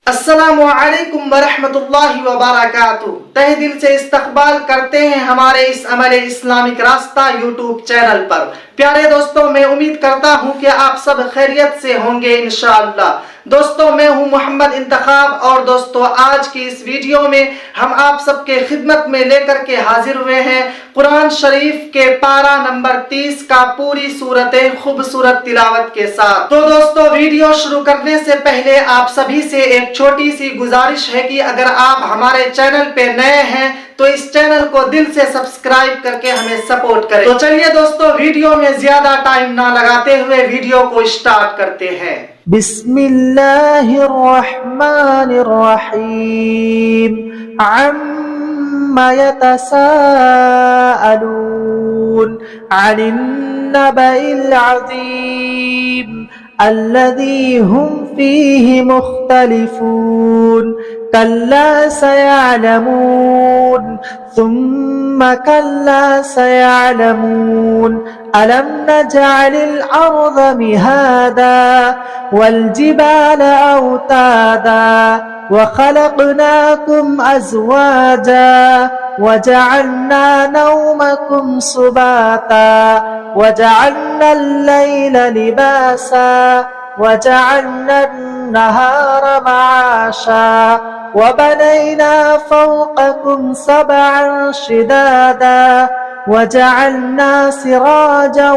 अस्सलामु अलैकुम वरहमतुल्लाहि वबरकातुहू। तहे दिल से इस्तकबाल करते हैं हमारे इस अमल इस्लामिक रास्ता यूट्यूब चैनल पर। प्यारे दोस्तों, मैं उम्मीद करता हूं कि आप सब खैरियत से होंगे इंशाअल्लाह। दोस्तों, मैं हूं मोहम्मद इंतखाब और दोस्तों आज की इस वीडियो में हम आप सबके खिदमत में लेकर के हाजिर हुए हैं कुरान शरीफ के पारा नंबर 30 का पूरी सूरतें खूबसूरत तिलावत के साथ। तो दोस्तों, वीडियो शुरू करने से पहले आप सभी से एक छोटी सी गुजारिश है कि अगर आप हमारे चैनल पे नए हैं तो इस चैनल को दिल से सब्सक्राइब करके हमें सपोर्ट करें। तो चलिए दोस्तों, वीडियो में ज्यादा टाइम ना लगाते हुए वीडियो को स्टार्ट करते हैं। बिस्मिल्लाहिर्रहमानिर्रहीम। अम्मा यतसाअलून अनिन नबइल अज़ीम الذي هم فيه مختلفون كلا سيعلمون ثم كلا سيعلمون ألم نجعل الأرض مهادا والجبال أوتادا وخلقناكم أزواجا وجعلنا نومكم سباتا وجعلنا الليل لباسا وجعلنا النهار معاشا وبنينا فوقكم سبعا شدادا وجعلنا سراجا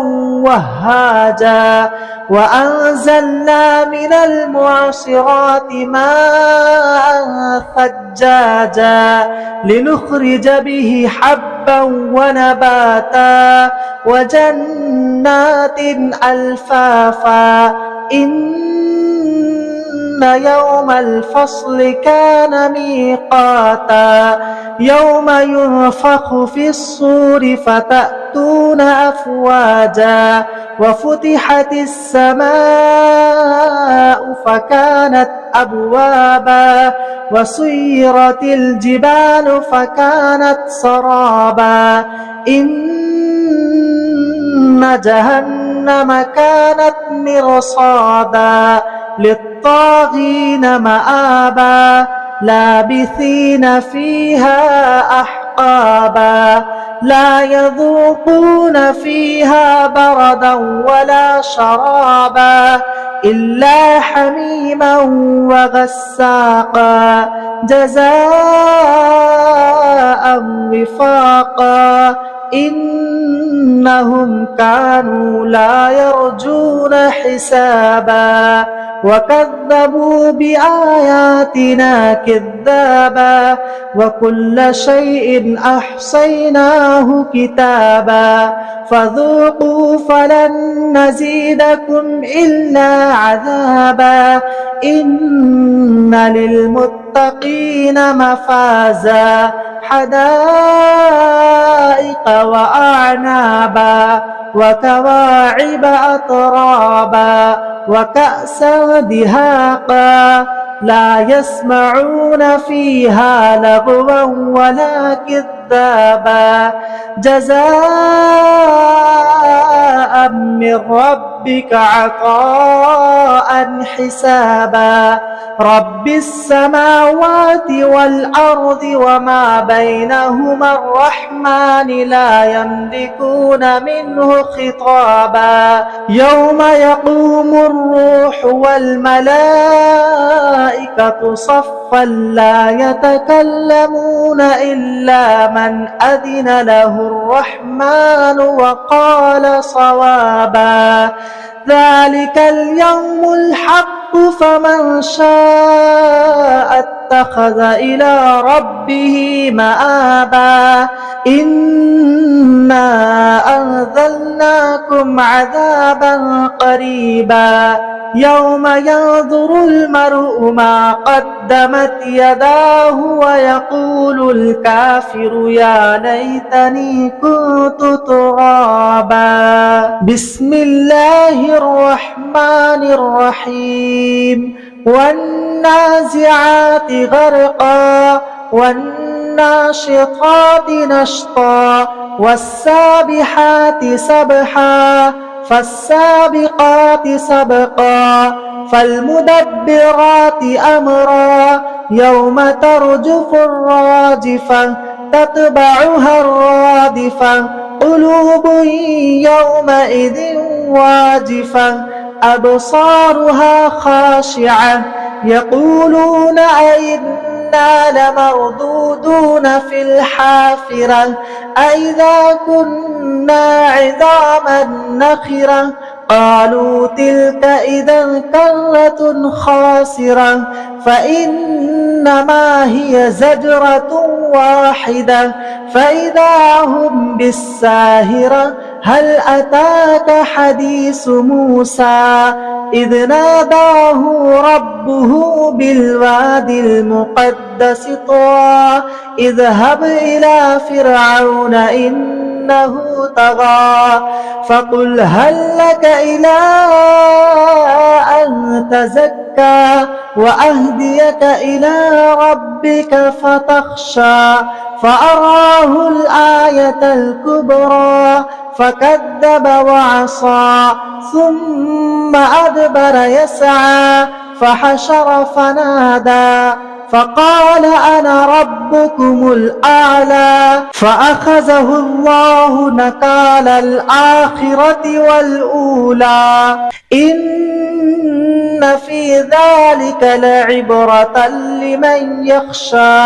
وهاجا وأنزلنا من المعصرات ماء ثجاجا لنخرج به حبا ونباتا وجنات ألفافا إن يوم الفصل كان ميقاتا يوم ينفخ في الصور فتأتون أفواجا وفتحت السماء فكانت أبوابا وسيرت الجبال فكانت سرابا إن جهنم كانت مرصادا للطاغين مآبا لابثين فيها أحقابا لا يذوقون فيها بردا ولا شرابا إلا حميما وغساقا جزاء وفاقا إنهم كانوا لا يرجون حسابا وكذبوا بآياتنا كذابا وكل شيء أحصيناه كتابا فذوقوا فلن نزيدكم إلا عذابا إن للمتقين مفازا حدائق وأعنابا وكواعب أترابا وكأسا دهاقا لا يسمعون فيها لغوا ولا كذابا جزاء من ربك عطاء حسابا رب السماوات والأرض وما بينهما الرحمن لا يملكون منه خطابا يوم يقوم الروح والملائكة صفا لا يتكلمون إلا من أذن له الرحمن وقال صوابا ذلك اليوم الحق فمن شاء اتخذ إلى ربه مآبا إنا أنذرناكم عذابا قريبا يوم ينظر المرء ما قدمت يداه ويقول الكافر يا ليتني كنت ترابا بسم الله الرحمن الرحيم والنازعات غرقا والناشطات نشطا والسابحات سبحا فالسابقات سبقا فالمدبرات أمرا يوم ترجف الراجفة تتبعها الرادفة قلوب يومئذ واجفة أبصارها خاشعة يقولون أئنا لمردودون في الحافرة أئذا كنا عظاما نخرة قالوا تلك إذا كرة خاسرة فإنما هي زجرة واحدة فإذا هم بالساهرة هل أتاك حديث موسى إذ ناداه ربه بالوادي المقدس طوى اذهب إلى فرعون إنه طغى فقل هل لك إلى أن تزكى وأهديك إلى ربك فتخشى فأراه الآية الكبرى فكذب وعصى ثم أدبر يسعى فحشر فنادى فقال أنا ربكم الأعلى فأخذه الله نكال الآخرة والأولى إن في ذلك لعبرة لمن يخشى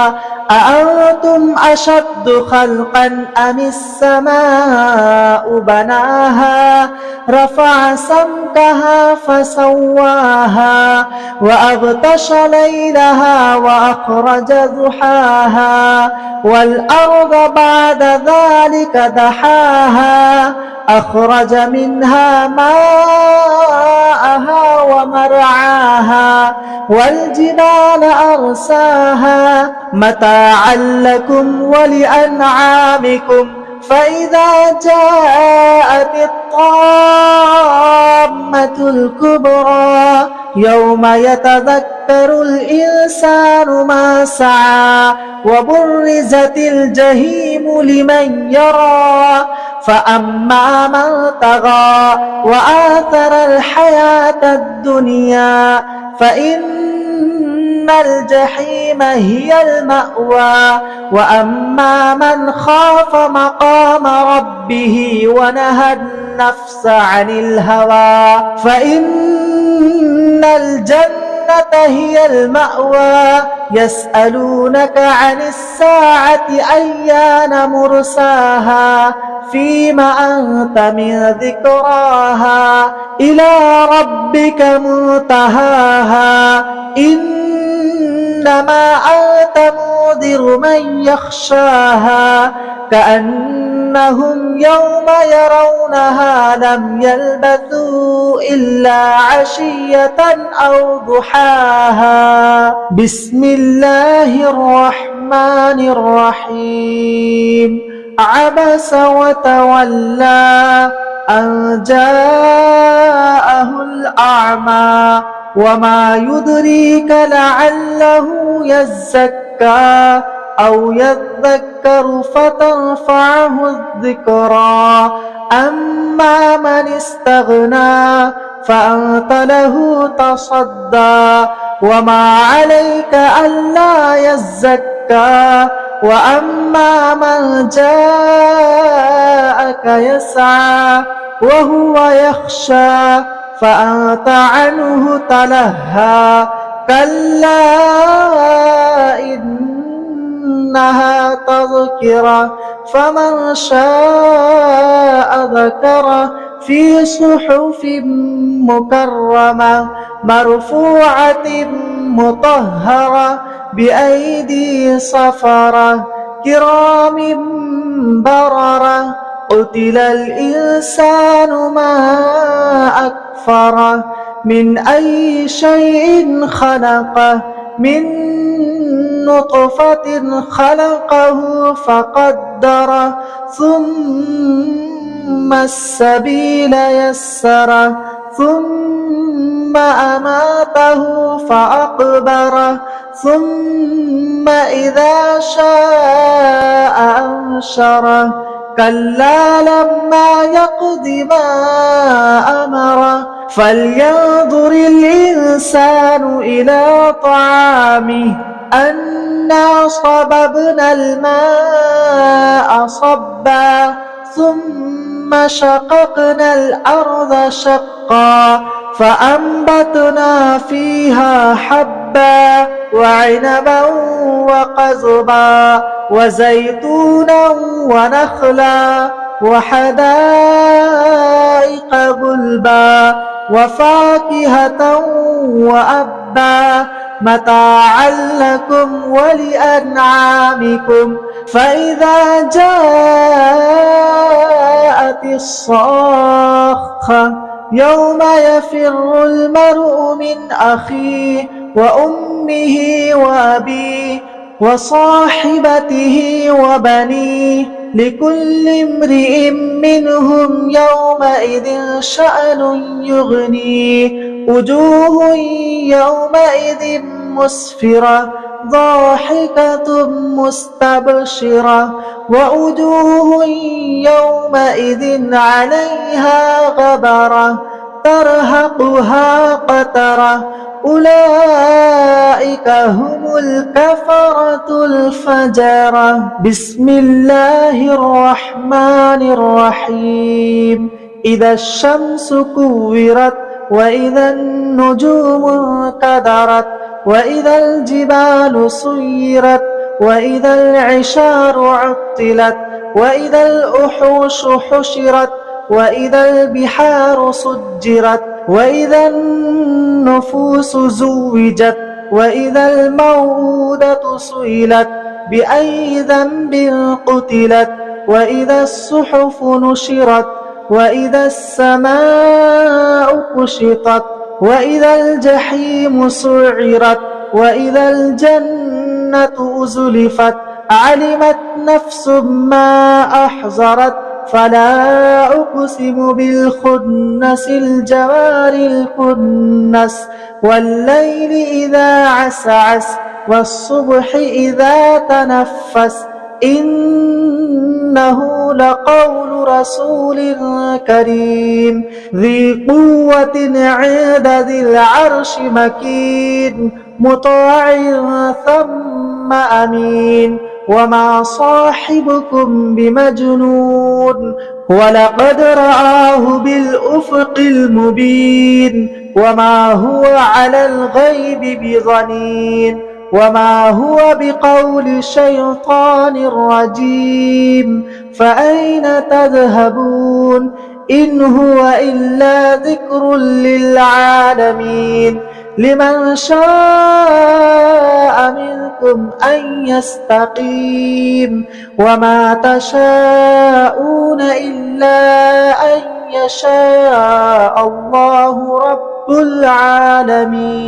أأنتم أشد خلقا أم السماء بناها رفع سمكها فسواها وأغطش ليلها وأخرج ضحاها والأرض بعد ذلك دحاها أخرج منها ماءها ومرعاها والجبال أرساها متاعا لكم ولأنعامكم فإذا جاءت الطامة الكبرى يوم يتذكر الإنسان ما سعى وبرزت الجحيم لمن يرى فأما من طغى وآثر الحياة الدنيا فإن الجحيم هي المأوى وأما من خاف مقام ربه ونهى النفس عن الهوى فإن الجنة هي المأوى يسألونك عن الساعة أيان مرساها فيم أنت من ذكراها إلى ربك منتهاها إنما أنت منذر من يخشاها كأنهم يوم يرونها لم يلبثوا إلا عشية أو ضحاها بسم الله الرحمن الرحيم عبس وتولى أن جاءه الأعمى وما يدريك لعله يزكى أو يذكر فتنفعه الذكرى أما من استغنى فأنت له تصدى وما عليك ألا يزكى وأما من جاءك يسعى وهو يخشى فأنت عنه تلهى كلا إنها تذكرة فمن شاء ذكره في صحف مكرمة مرفوعة مطهرة بأيدي صفرة كرام بررة قتل الإنسان ما أكفره من أي شيء خلقه من نطفة خلقه فقدره ثم السبيل يسره ثم أماته فأقبره ثم إذا شاء أنشره كلا لما يقض ما أمره فلينظر الإنسان إلى طعامه أنا صببنا الماء صبا ثم شققنا الأرض شقا فأنبتنا فيها حبا وعنبا وقضبا وزيتونا ونخلا وحدائق غلبا وفاكهة وأبا متاعا لكم ولأنعامكم فإذا جاءت الصاخة يوم يفر المرء من أخيه وأمه وأبيه وصاحبته وبنيه لكل امرئ منهم يومئذ شأن يغنيه وجوه يومئذ مسفرة ضاحكة مستبشرة ووجوه يومئذ عليها غبرة ترهقها قترة أولئك هم الكفرة الفجرة بسم الله الرحمن الرحيم إذا الشمس كورت وإذا النجوم انكدرت وإذا الجبال سيرت وإذا العشار عطلت وإذا الوحوش حشرت وإذا البحار سجرت وإذا النفوس زوجت وإذا الموءودة سئلت بأي ذنب قتلت وإذا الصحف نشرت وإذا السماء كشطت وإذا الجحيم سعرت وإذا الجنة أزلفت علمت نفس ما أحضرت فلا أقسم بالخنس الجوار الكنس والليل إذا عسعس والصبح إذا تنفس إنه لقول رسول كريم ذي قوة عند ذي العرش مكين مطاع ثم أمين وما صاحبكم بمجنون ولقد رآه بالأفق المبين وما هو على الغيب بضنين وما هو بقول شيطان رجيم فأين تذهبون إن هو إلا ذكر للعالمين لمن شاء منكم أن يستقيم وما تشاءون إلا أن يشاء الله رب العالمين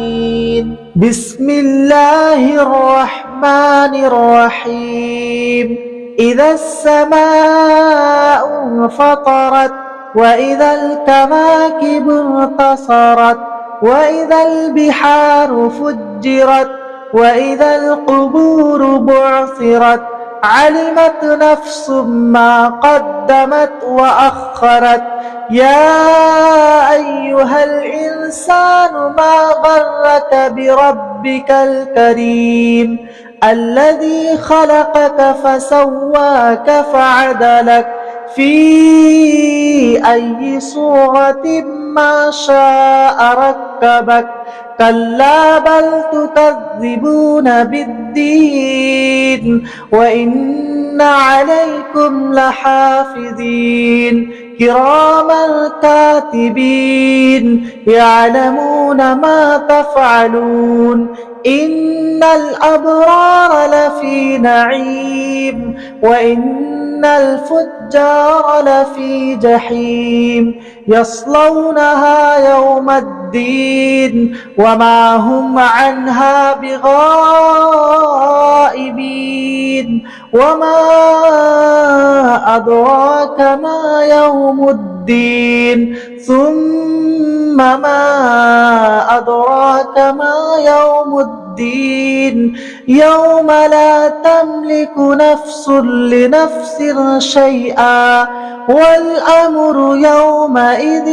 بسم الله الرحمن الرحيم إذا السماء انفطرت وإذا الكواكب انتصرت وإذا البحار فجرت وإذا القبور بعثرت علمت نفس ما قدمت وأخرت يا أيها الإنسان ما غرك بربك الكريم الذي خلقك فسواك فعدلك في أي صورة ما شاء ركبك كلا بل تكذبون بالدين وإن عليكم لحافظين كراما كاتبين يعلمون ما تفعلون إن الأبرار لفي نعيم وإن الفجار لفي جحيم يصلونها يوم الدين وما هم عنها بغائبين وما أدراك ما يوم الدين ثم ما أدراك ما يوم الدين الدين يوم لا تملك نفس لنفس شيئا والأمر يومئذ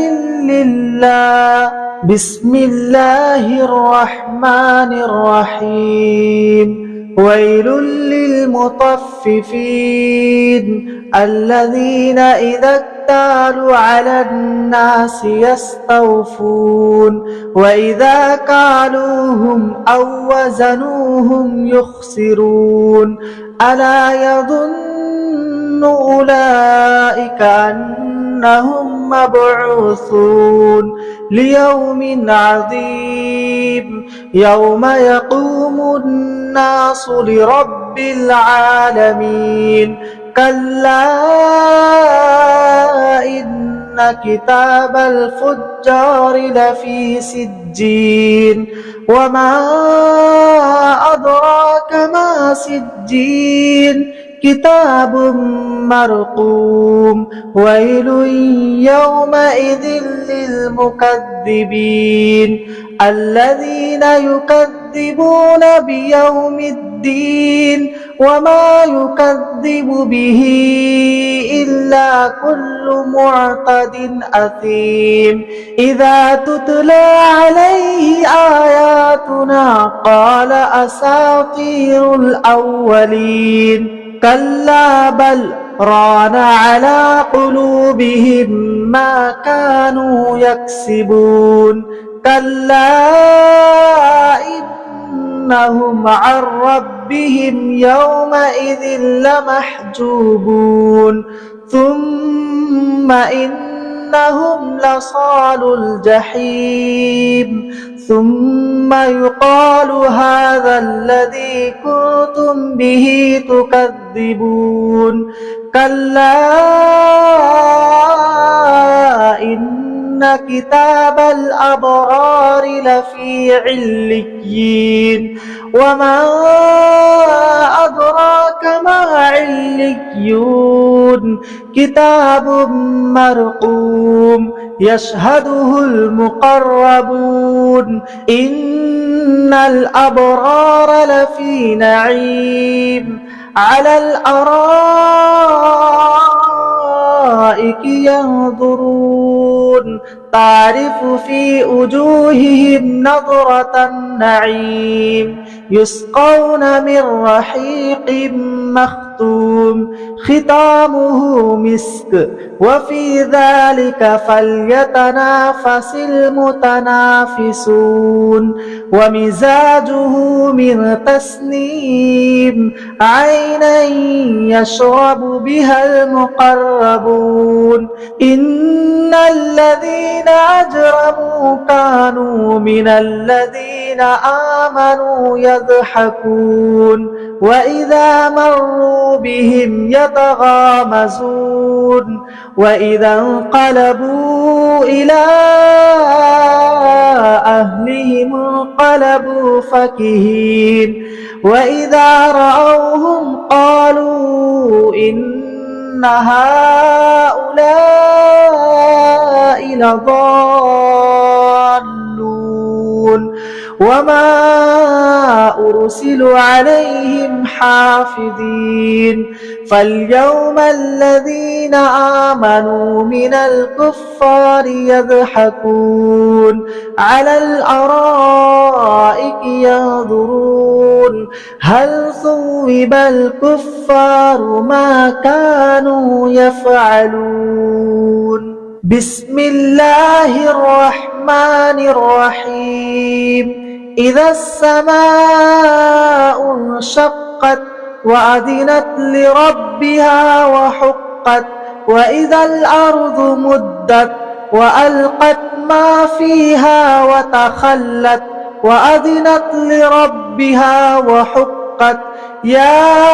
لله. بسم الله الرحمن الرحيم. ويل للمطففين الذين إذا اكتالوا على الناس يستوفون وإذا كالوهم أو وزنوهم يخسرون. ألا يظن أولئك أنهم مبعوثون ليوم عظيم يوم يقوم الناس لرب العالمين. كلا إن كتاب الفجار لفي سجين وما أدراك ما سجين كتاب مرقوم. ويل يومئذ للمكذبين الذين يكذبون بيوم الدين وما يكذب به إلا كل معتد أثيم. إذا تتلى عليه آياتنا قال أساطير الأولين. كلا بل ران على قلوبهم ما كانوا يكسبون. كلا إنهم عن ربهم يومئذ لمحجوبون. ثم إنهم لصالو الجحيم. ثم يقال هذا الذي كنتم به تكذبون. كلا إن كتاب الأبرار لفي عليين وما أدراك ما عليون كتاب مرقوم يشهده المقربون. إن الأبرار لفي نعيم على الأرائك ينظرون تعرف في وجوههم نضرة النعيم. يسقون من رحيق مختوم ختامه مسك وفي ذلك فليتنافس المتنافسون. ومزاجه من تسنيم عينا يشرب بها المقربون. إن الذين أجرموا كانوا من الذين آمنوا يضحكون وإذا مروا بهم يتغامزون. وإذا انقلبوا إلى أهلهم انقلبوا فكهين. وإذا رأوهم قالوا إن هؤلاء لضالون وما أرسلوا عليهم حافظين. فاليوم الذين آمنوا من الكفار يضحكون على الأرائك ينظرون هل ثوب الكفار ما كانوا يفعلون. بسم الله الرحمن الرحيم. إذا السماء انشقت وأذنت لربها وحقت وإذا الأرض مدت وألقت ما فيها وتخلت وأذنت لربها وحقت. يا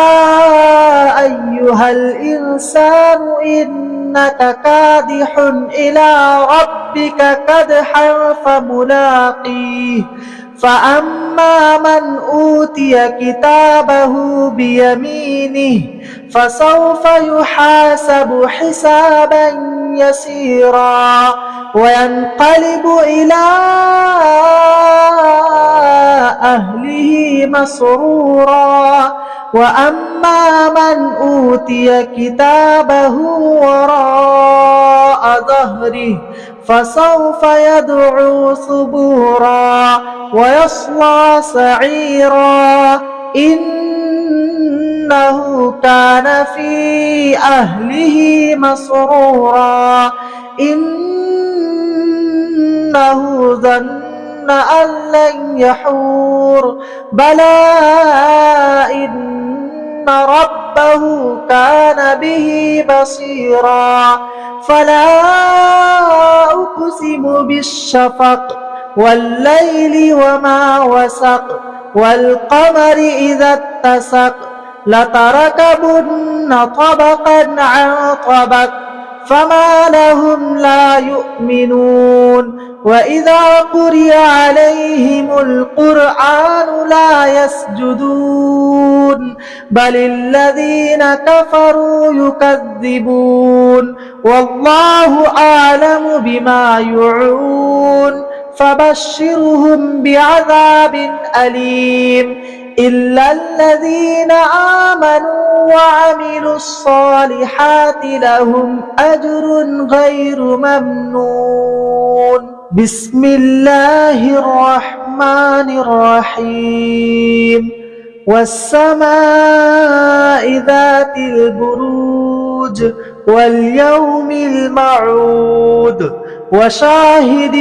أيها الإنسان إنك كادح إلى ربك كدحا فملاقيه. فأما من أوتي كتابه بيمينه فسوف يحاسب حسابا يسيرا وينقلب إلى أهله مسرورا وأما من أوتي كتابه وراء ظهره فسوف يدعو ثبورا ويصلى سعيرا إنه كان في أهله مسرورا إنه ظن أن لن يحور بلى إن ربه كان به بصيرا فلا أقسم بالشفق والليل وما وسق والقمر إذا اتسق لتركبن طبقا عن طبق فما لهم لا يؤمنون وإذا قرئ عليهم القرآن لا يسجدون بل الذين كفروا يكذبون والله أعلم بما يوعون فبشرهم بعذاب أليم إلا الذين آمنوا وعملوا الصالحات لهم أجر غير ممنون بسم الله الرحمن الرحيم والسماء ذات البروج واليوم الموعود وشاهد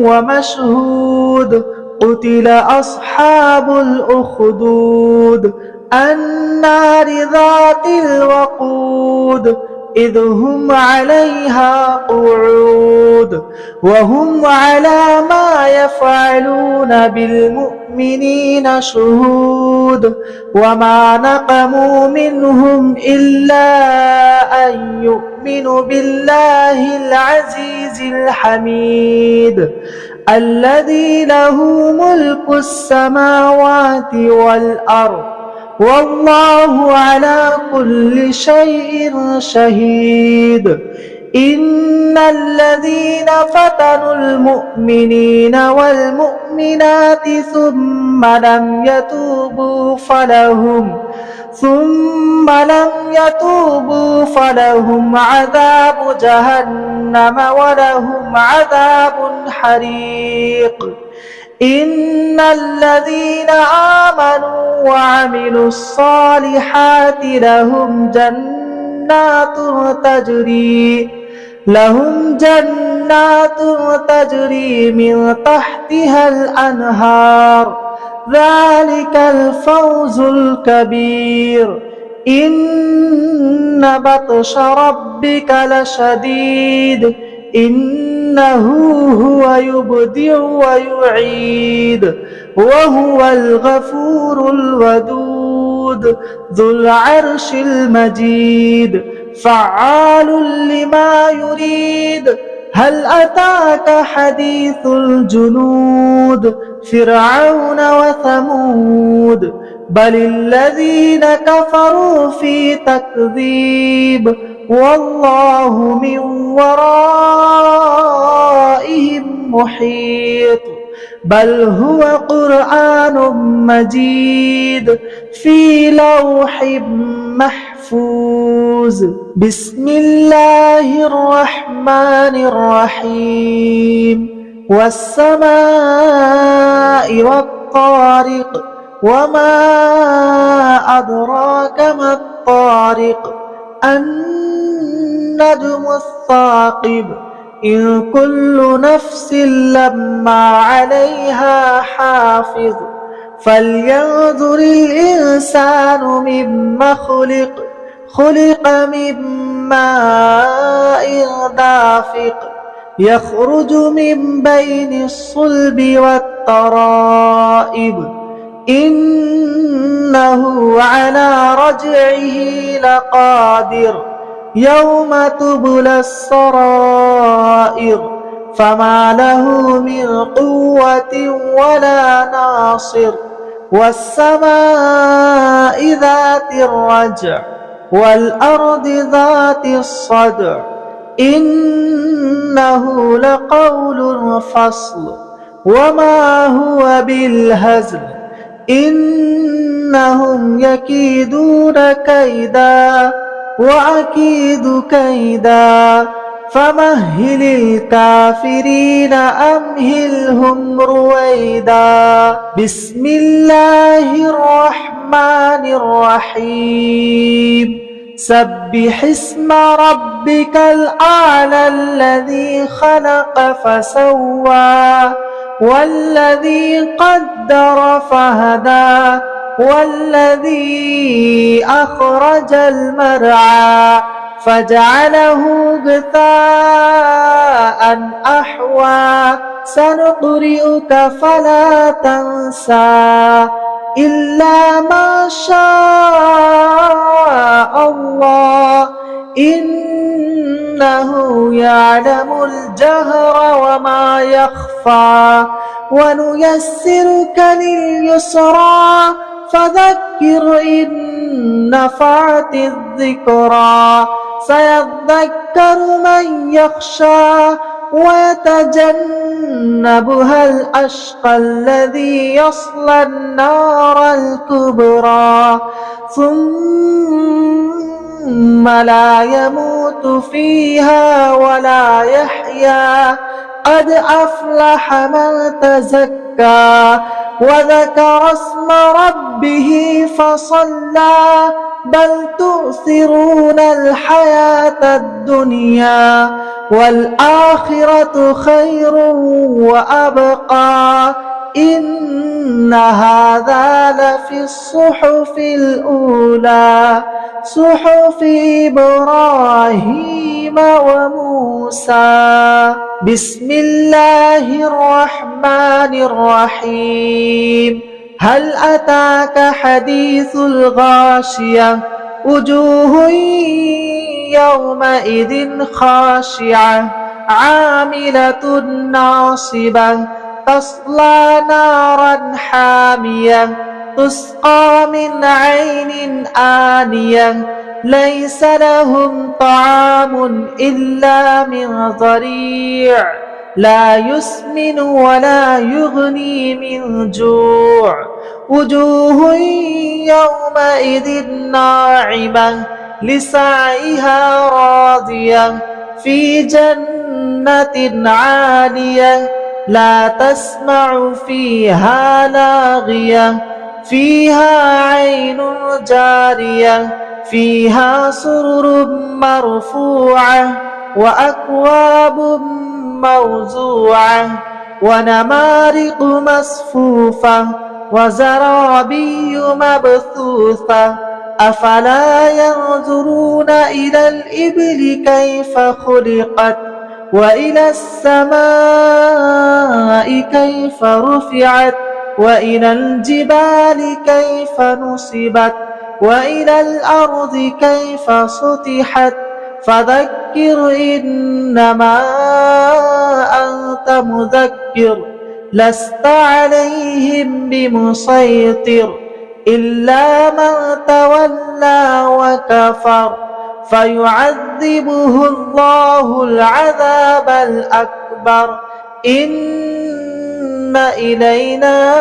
ومشهود قتل أصحاب الأخدود النار ذات الوقود إذ هم عليها قعود وهم على ما يفعلون بالمؤمنين شهود وما نقموا منهم إلا أن يؤمنوا بالله العزيز الحميد الذي له ملك السماوات والأرض والله على كل شيء شهيد إن الذين فتنوا المؤمنين والمؤمنات ثم لم يتوبوا فلهم عذاب جهنم ولهم عذاب حريق إن الذين آمنوا وعملوا الصالحات لهم جنات تجري من تحتها الأنهار ذلك الفوز الكبير إن بطش ربك لشديد إنه هو يبدئ ويعيد وهو الغفور الودود ذو العرش المجيد فعال لما يريد هل أتاك حديث الجنود فرعون وثمود بل الذين كفروا في تكذيب والله من ورائهم محيط بل هو قرآن مجيد في لوح محفوظ بسم الله الرحمن الرحيم والسماء والطارق وما أدراك ما الطارق النجم الثاقب إن كل نفس لما عليها حافظ فلينظر الإنسان مما خلق من ماء دافق يخرج من بين الصلب والترائب إنه على رجعه لقادر يوم تبلى السرائر فما له من قوة ولا ناصر والسماء ذات الرجع والأرض ذات الصدع إنه لقول فصل وما هو بالهزل إنهم يكيدون كيدا وأكيد كيدا فمهل الكافرين أمهلهم رويدا. بسم الله الرحمن الرحيم. سبح اسم ربك الأعلى الذي خلق فسوى والذي قدر فهدى والذي أخرج المرعى فجعله غثاء أحوى سنقرئك فلا تنسى إلا ما شاء الله إنه يعلم الجهر وما يخفى ونيسرك لليسرى فذكر إن نفعت الذكرى سيذكر من يخشى ويتجنبها الأشقى الذي يصلى النار الكبرى ثم لا يموت فيها ولا يحيا قد أفلح من تزكى وذكر اسم ربه فصلى بل تؤثرون الحياة الدنيا والآخرة خير وأبقى إن هذا لفي الصحف الأولى صحف إبراهيم وموسى. بسم الله الرحمن الرحيم. هل أتاك حديث الغاشية وجوه يومئذ خاشعة عاملة ناصبة تصلى نارا حامية تسقى من عين آنية ليس لهم طعام إلا من ضريع لا يسمن ولا يغني من جوع وجوه يومئذ ناعمة لسعيها راضية في جنة عالية لا تسمع فيها لاغية فيها عين جارية فيها سرر مرفوعة وأكواب موزوعة ونمارق مصفوفة وزرابي مبثوثة أفلا ينظرون إلى الإبل كيف خلقت وإلى السماء كيف رفعت وإلى الجبال كيف نصبت وإلى الأرض كيف سطحت فذكر إنما أنت مذكر لست عليهم بمسيطر إلا من تولى وكفر فيعذبه الله العذاب الأكبر إن إلينا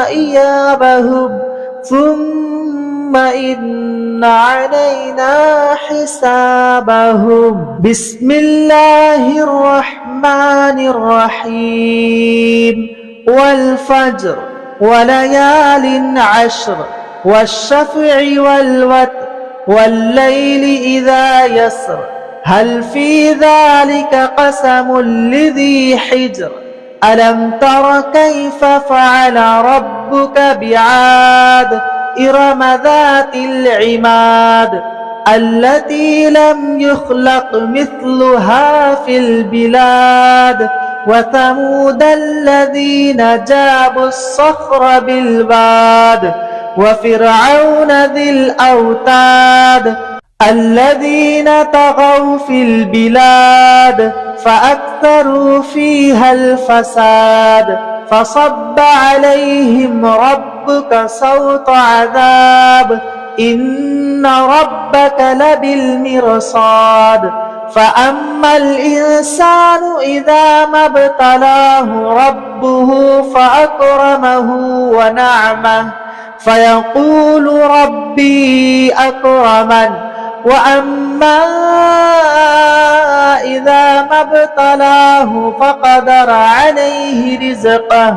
إيابهم ثم إن علينا حسابهم. بسم الله الرحمن الرحيم. والفجر وليال عشر والشفع والوتر والليل إذا يسر هل في ذلك قسم لذي حجر ألم تر كيف فعل ربك بعاد إرم ذات العماد التي لم يخلق مثلها في البلاد وثمود الذين جابوا الصخر بالواد وفرعون ذي الأوتاد الذين طغوا في البلاد فأكثروا فيها الفساد فصب عليهم ربك سوط عذاب إن ربك لبالمرصاد فأما الإنسان إذا ما ابتلاه ربه فأكرمه ونعمه فيقول ربي أكرمن وأما إذا ما ابتلاه فقدر عليه رزقه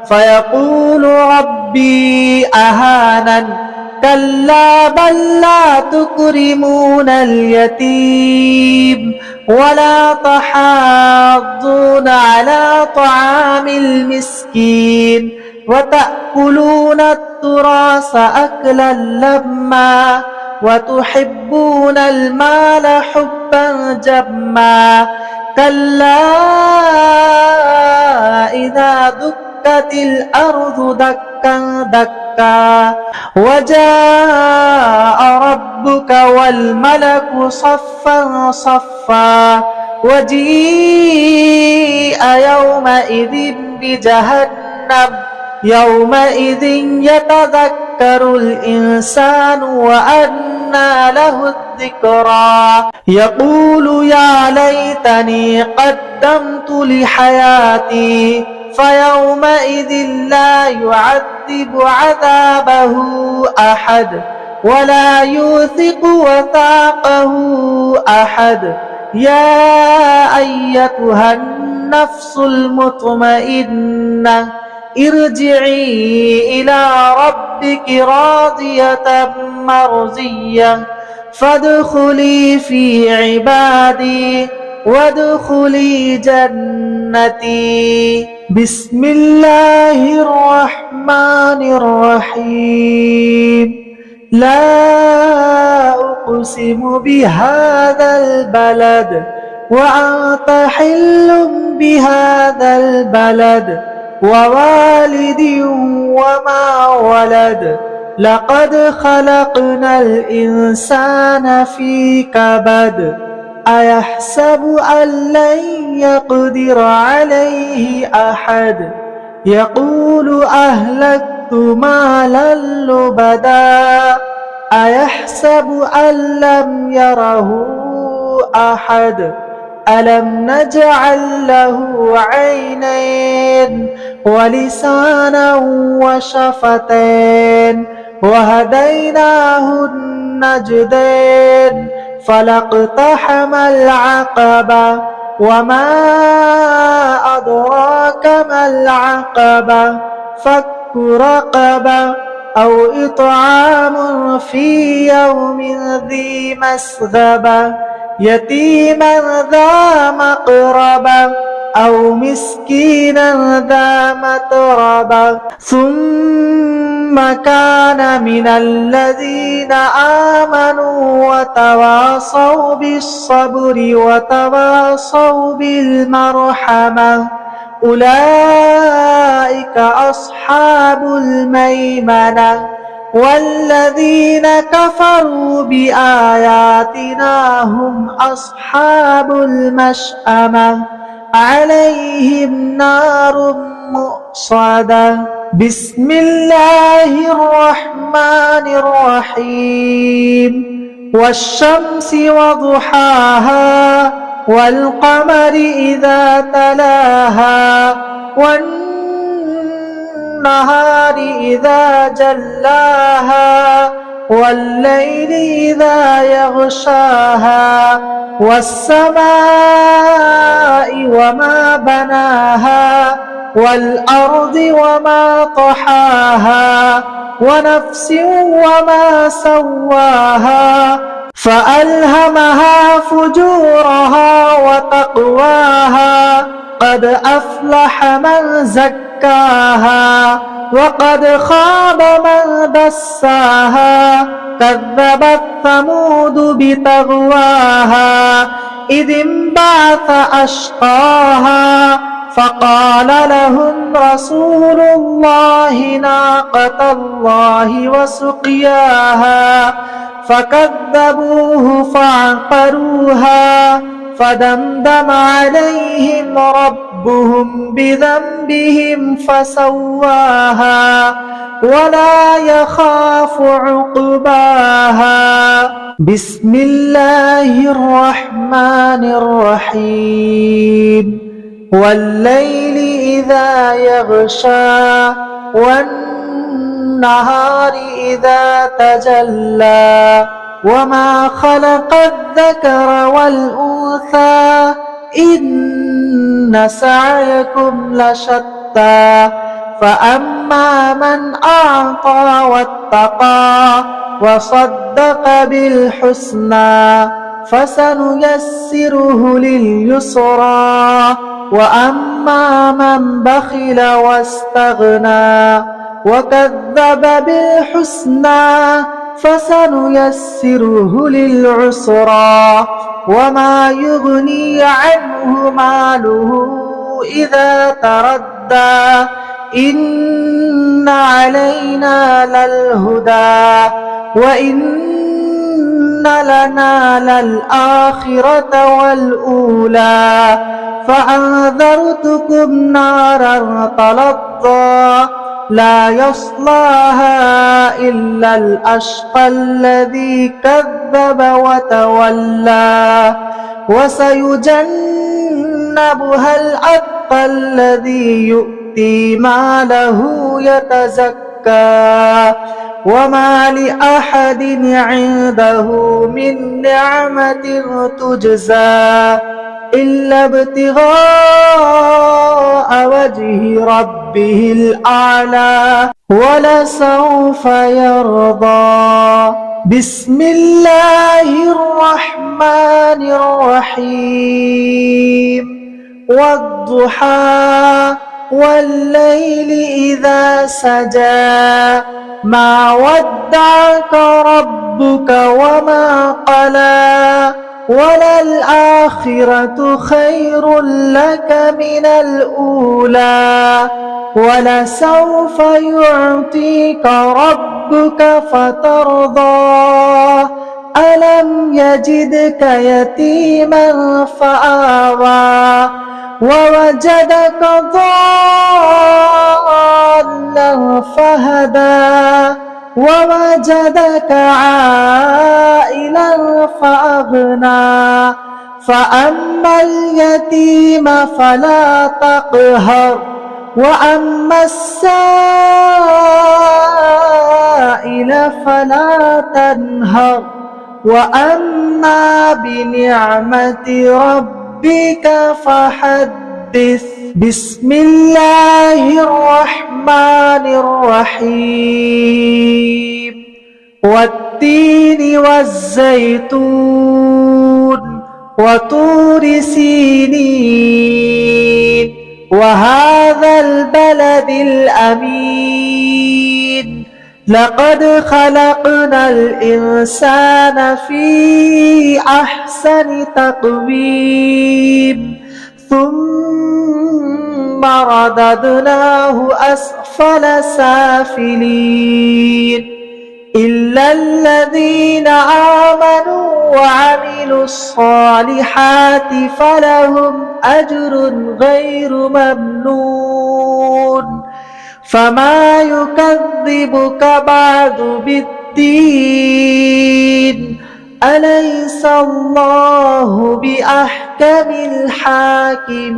فيقول ربي أهانن كلا بل لا تكرمون اليتيم ولا تحاضون على طعام المسكين وتأكلون التراث أكلا لما وتحبون المال حبا جما كلا إذا دكت الأرض دكا دكا وجاء ربك والملك صفا صفا وجيء يومئذ بجهنم يومئذ يتذكر الإنسان وأنى له الذكرى يقول يا ليتني قدمت لحياتي فيومئذ لا يعذب عذابه أحد ولا يوثق وثاقه أحد يا أيتها النفس المطمئنة ارجعي إلى ربك راضية مرضية فادخلي في عبادي وادخلي جنتي بسم الله الرحمن الرحيم لا أقسم بهذا البلد وأنت حل بهذا البلد ووالد وما ولد لقد خلقنا الإنسان في كبد أيحسب أن لن يقدر عليه أحد يقول أهلكت مالا لبدا أيحسب أن لم يره أحد ألم نجعل له عينين ولسانا وشفتين وهديناه النجدين فلاقتحم العقبة وما أدراك ما العقبة فك رقبة أو إطعام في يوم ذي مسغبة يتيما ذا مقربة أو مسكينا ذا متربة ثم كان من الذين آمنوا وتواصوا بالصبر وتواصوا بالمرحمة أولئك أصحاب الميمنة والذين كفروا بآياتنا هم أصحاب المشأمة عليهم نار مؤصدة بسم الله الرحمن الرحيم والشمس وضحاها والقمر إذا تلاها والنهار إذا جلاها والليل إذا يغشاها والسماء وما بناها والأرض وما طحاها ونفس وما سواها فألهمها فجورها وتقواها قد أفلح من زكاها وقد خاب من دساها كذبت ثمود بتغواها إذ انبعث أشقاها فقال لهم رسول الله ناقة الله وسقياها فكذبوه فعقروها فدمدم عليهم ربهم بذنبهم فسواها ولا يخاف عقباها. بسم الله الرحمن الرحيم. والليل إذا يغشى والنهار إذا تجلى وما خلق الذكر والأنثى إن سعيكم لشتى فأما من أعطى واتقى وصدق بالحسنى فسنيسره لليسرى وأما من بخل واستغنى وكذب بالحسنى فسنيسره للعسرى وما يغني عنه ماله إذا تردى إن علينا للهدى وإن لنا للآخرة والأولى فأنذرتكم نارا تلظى لا يصلاها إلا الأشقى الذي كذب وتولى وسيجنبها الأتقى الذي يؤتي ماله يتزكى وما لأحد عنده من نعمة تجزى إلا ابتغاء وجه ربه الأعلى ولسوف يرضى. بسم الله الرحمن الرحيم. والضحى والليل إذا سجى ما ودعك ربك وما قلى وللآخرة خير لك من الأولى ولسوف يعطيك ربك فترضى ألم يجدك يتيما فآوى ووجدك ضالا فهدى ووجدك عائلا فأغنى فأما اليتيم فلا تقهر وأما السائل فلا تنهر وأما بنعمة ربك فحدث. بسم الله الرحمن الرحيم. والتين والزيتون وطور سينين وهذا البلد الأمين لقد خلقنا الإنسان في أحسن تقويم ثم رددناه أسفل سافلين إلا الذين آمنوا وعملوا الصالحات فلهم أجر غير ممنون فما يكذبك بعد بالدين أليس الله بأحكم الحاكمين.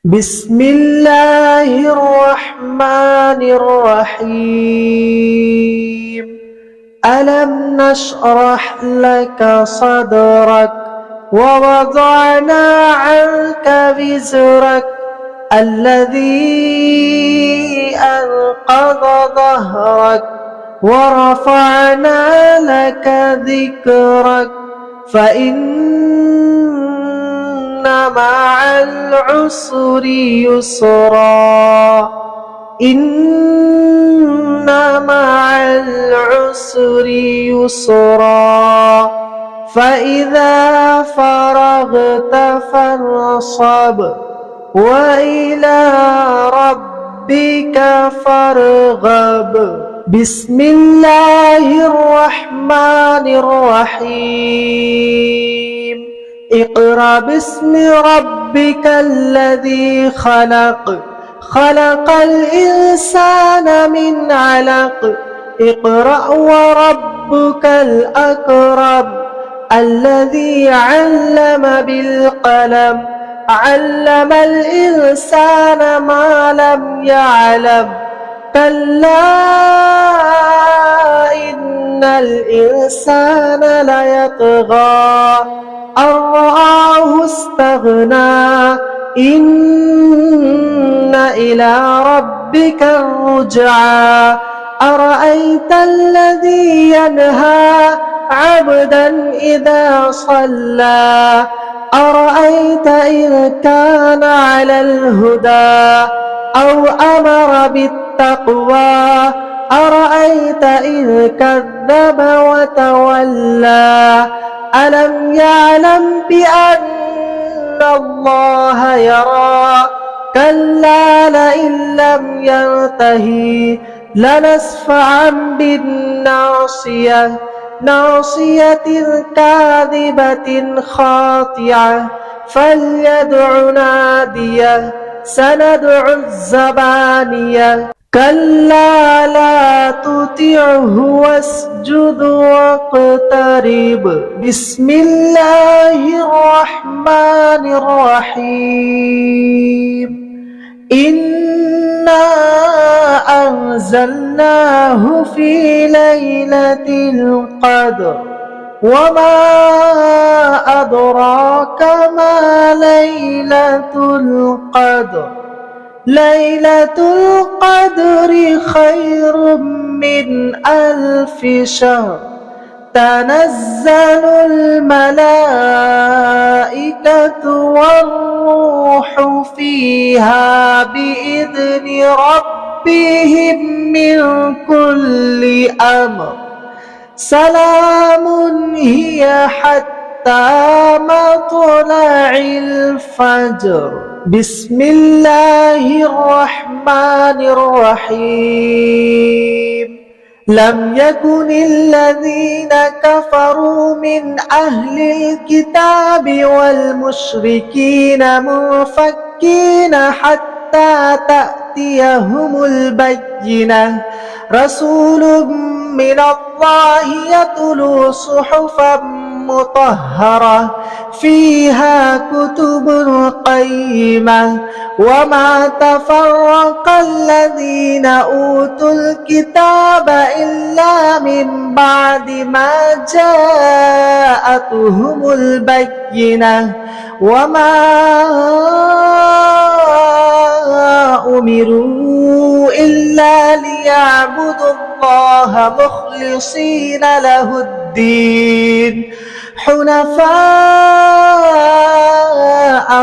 بسم الله الرحمن الرحيم. ألم نشرح لك صدرك ووضعنا عنك وزرك الذي أنقض ظهرك ورفعنا لك ذكرك فإن مع العسر يسرا إن مع العسر يسرا فإذا فرغت فانصب وإلى ربك فارغب. بسم الله الرحمن الرحيم. اقرأ باسم ربك الذي خلق خلق الإنسان من علق اقرأ وربك الأكرم الذي علم بالقلم علم الإنسان ما لم يعلم كلا إن الإنسان ليطغى أن رآه استغنى إن إلى ربك الرجعى أرأيت الذي ينهى عبدا إذا صلى أرأيت إن كان على الهدى أو أمر بالتقوى أرأيت إن كذب وتولى ألم يعلم بأن الله يرى كلا لئن لم ينتهي لنسفعا بالناصية ناصية كاذبة خاطعة فليدع ناديه سندع الزبانية كلا لا تطعه واسجد واقترب بسم الله الرحمن الرحيم إنا أنزلناه في ليلة القدر وما أدراك ما ليلة القدر ليلة القدر خير من 1000 شهر تنزل الملائكة والروح فيها بإذن ربهم من كل أمر سلام هي حتى مطلع الفجر بسم الله الرحمن الرحيم لم يكن الذين كفروا من أهل الكتاب والمشركين منفكين حتى تأتيهم البينة رسول من الله يتلو صحفا مطهرة فيها كتب قيمة وما تفرق الذين أوتوا الكتاب إلا من بعد ما جاءتهم البينة وما أمروا إلا ليعبدوا الله مخلصين له الدين حنفاء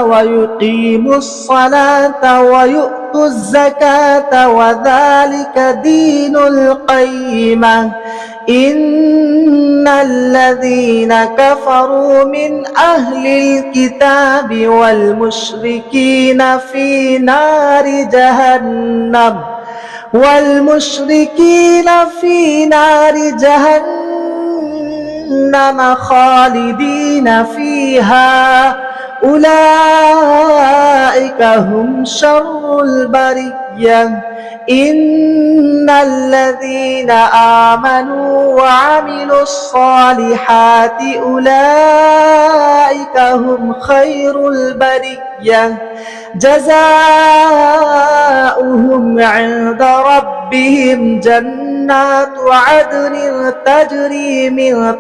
ويقيموا الصلاة ويؤتوا الزكاة وذلك دين القيمة إن الذين كفروا من أهل الكتاب والمشركين في نار جهنم خالدين فيها أولئك هم شر البرية إن الذين آمنوا وعملوا الصالحات أولئك هم خير البرية جزاؤهم عند ربهم جنات عدن تجري من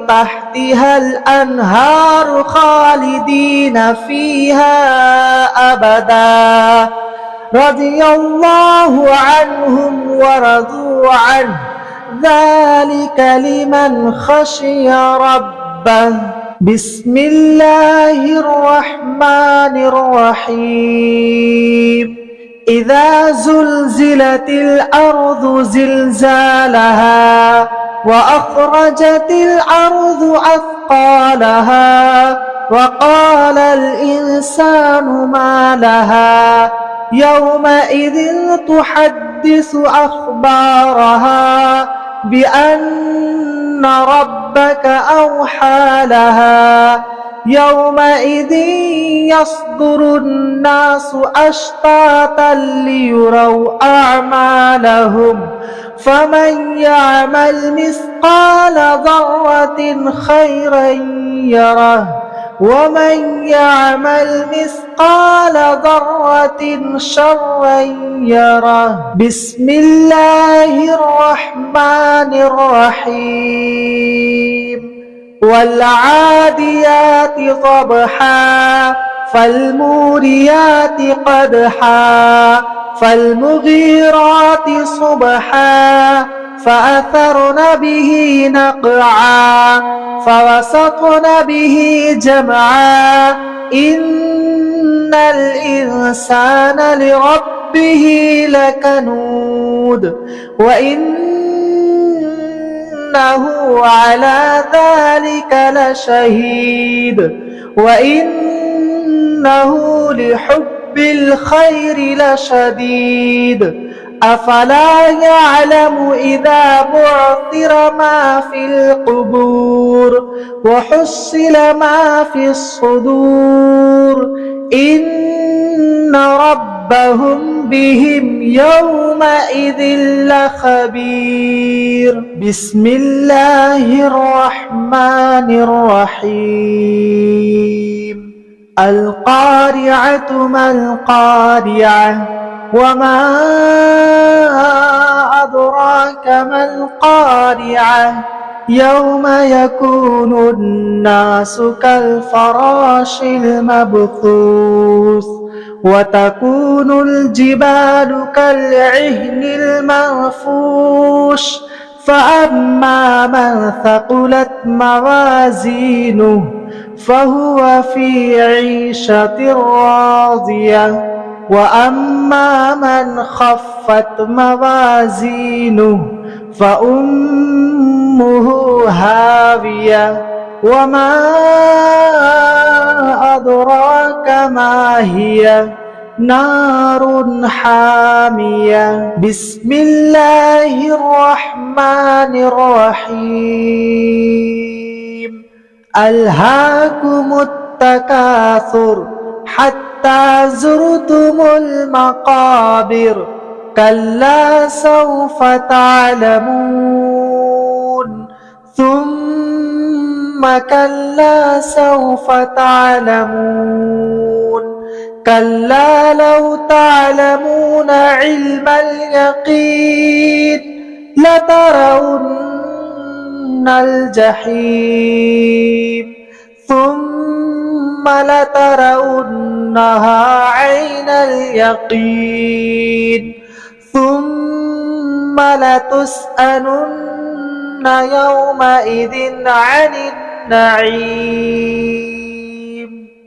تحتها الأنهار خالدين فيها أبدا رضي الله عنهم ورضوا عنه ذلك لمن خشي ربه بسم الله الرحمن الرحيم إذا زلزلت الأرض زلزالها وأخرجت الأرض أثقالها وقال الإنسان ما لها يومئذ تحدث أخبارها بأن ربك أوحى لها يومئذ يصدر الناس أشتاتا ليروا أعمالهم فمن يعمل مثقال ذرة خيرا يره ومن يعمل مثقال ذرة شرا يره. بسم الله الرحمن الرحيم. والعاديات ضبحا فالموريات قدحا فالمغيرات صبحا فأثرن به نقعا فوسطن به جمعا إن الإنسان لربه لكنود وإنه على ذلك لشهيد وإنه لحب الخير لشديد. أفلا يعلم إذا بعثر ما في القبور وحصل ما في الصدور إن ربهم بهم يومئذ لخبير. بسم الله الرحمن الرحيم. القارعة ما القارعة وما أدراك ما القارعة يوم يكون الناس كالفراش المبثوث وتكون الجبال كالعهن المنفوش فأما من ثقلت موازينه فهو في عيشة راضية وأما من خفت موازينه فأمه هاوية وما أدراك ما هي نار حامية. بسم الله الرحمن الرحيم. ألهاكم التكاثر حتى زرتم المقابر كلا سوف تعلمون ثم كلا سوف تعلمون كلا لو تعلمون علم اليقين لترون الجحيم ثم لترونها عين اليقين ثم لتسألن يومئذ عن النعيم.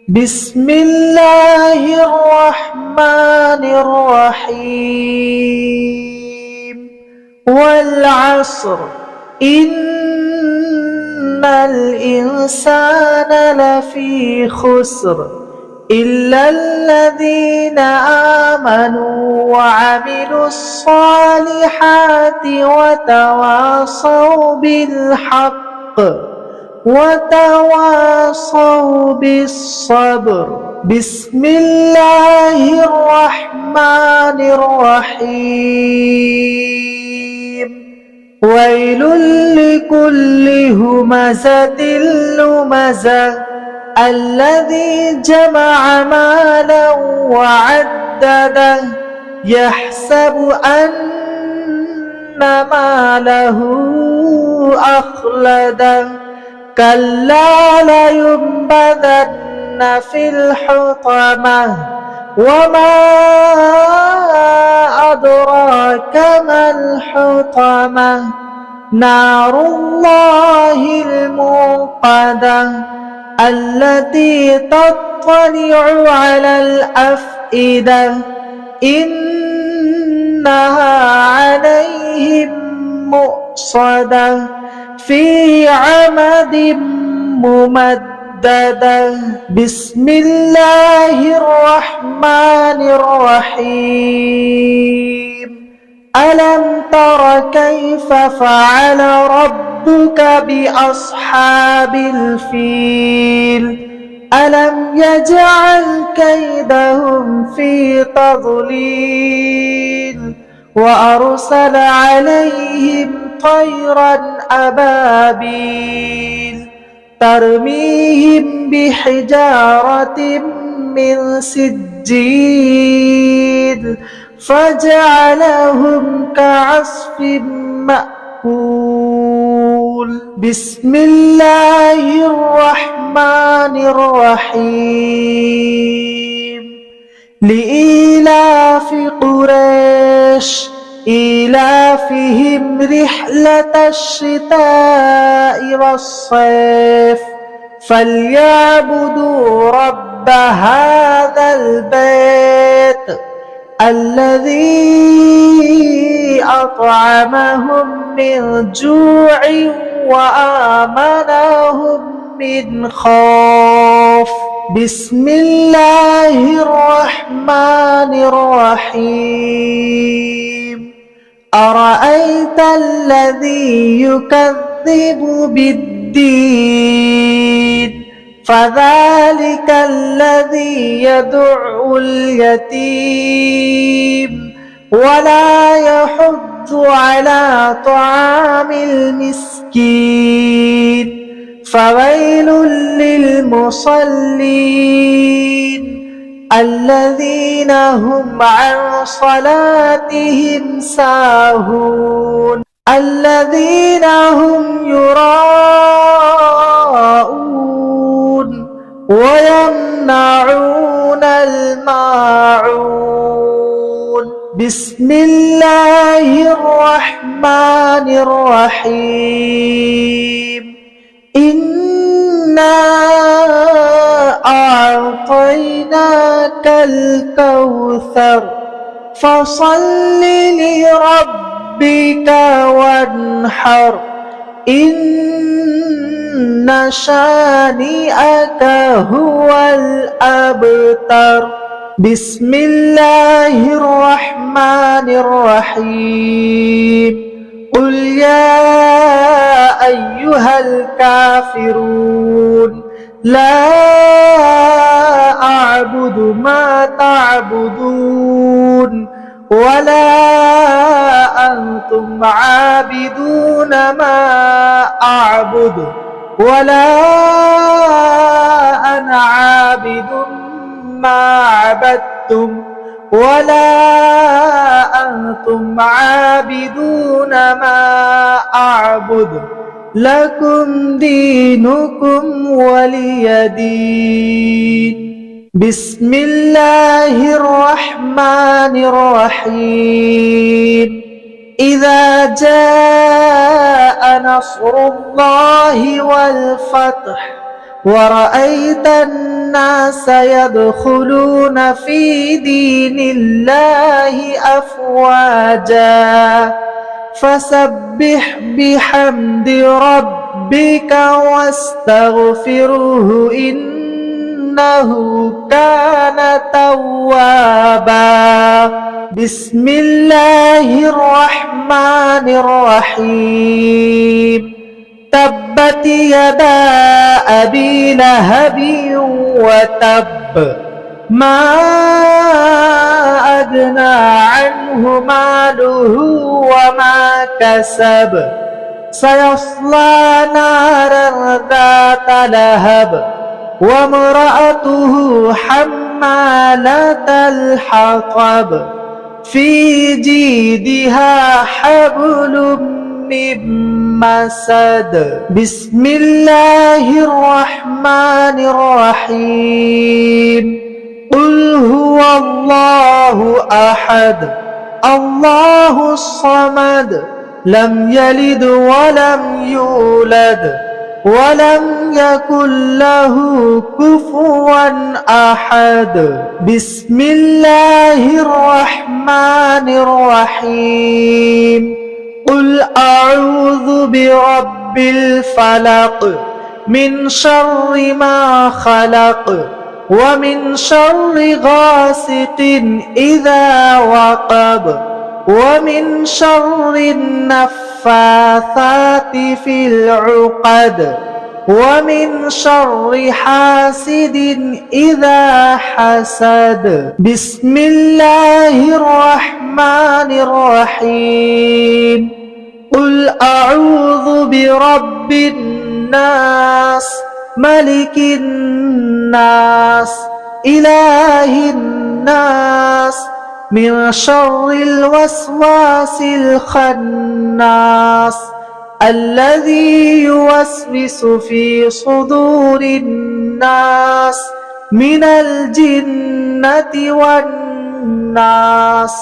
بسم الله الرحمن الرحيم. والعصر إن الإنسان لفي خسر إلا الذين آمنوا وعملوا الصالحات وتواصوا بالحق وتواصوا بالصبر. بسم الله الرحمن الرحيم. ويل لكل همزة لمزة الذي جمع مالا وعدده يحسب أن ماله أخلده كلا لينبذن في الحطمة وما أدراك ما الحطمة نار الله الموقدة التي تطلع على الأفئدة إنها عليهم مؤصدة في عمد ممددة. بسم الله الرحمن الرحيم. ألم تر كيف فعل ربك بأصحاب الفيل ألم يجعل كيدهم في تضليل وأرسل عليهم طيرا أبابيل ترميهم بحجارة من سجيل فجعلهم كعصف مأكول بسم الله الرحمن الرحيم لإيلاف قريش إيلافهم رحلة الشتاء والصيف فليعبدوا رب هذا البيت الذي أطعمهم من جوع وآمنهم من خوف بسم الله الرحمن الرحيم أرأيت الذي يكذب بالدين فذلك الذي يدع اليتيم ولا يحض على طعام المسكين فويل للمصلين الذين هم عن صلاتهم ساهون الذين هم يراءون ويمنعون الماعون بسم الله الرحمن الرحيم إنا أعطيناك الكوثر فصل لربك وانحر إن شانئك هو الأبتر بسم الله الرحمن الرحيم قل يا أيها الكافرون لا أعبد ما تعبدون ولا أنتم عابدون ما أعبد ولا أنا عابد ما عبدتم ولا أنتم عابدون ما أعبد لكم دينكم ولي دين بسم الله الرحمن الرحيم إذا جاء نصر الله والفتح ورأيت الناس يدخلون في دين الله أفواجا فسبح بحمد ربك واستغفره إنه كان توابا بسم الله الرحمن الرحيم تبت يدا أبي لهب وتب ما أغنى عنه ماله وما كسب سيصلى نارا ذات لهب وامرأته حمالة الحطب في جيدها حبل من مسد بسم الله الرحمن الرحيم قل هو الله أحد الله الصمد لم يلد ولم يولد ولم يكن له كفوا أحد بسم الله الرحمن الرحيم قل أعوذ برب الفلق من شر ما خلق ومن شر غاسق إذا وقب ومن شر النفاثات في العقد ومن شر حاسد إذا حسد بسم الله الرحمن الرحيم قل أعوذ برب الناس ملك الناس إله الناس من شر الوسواس الخناس الذي يوسوس في صدور الناس من الجنة والناس।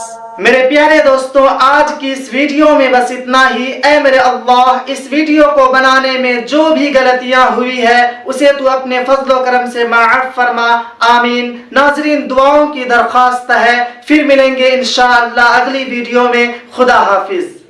मेरे प्यारे दोस्तों, आज की इस वीडियो में बस इतना ही। ऐ मेरे अल्लाह, इस वीडियो को बनाने में जो भी गलतियां हुई है उसे तू अपने फजलो करम से माफ फरमा, आमीन। नाजरीन, दुआओं की दरख्वास्त है। फिर मिलेंगे इंशाअल्लाह अगली वीडियो में। खुदा हाफिज।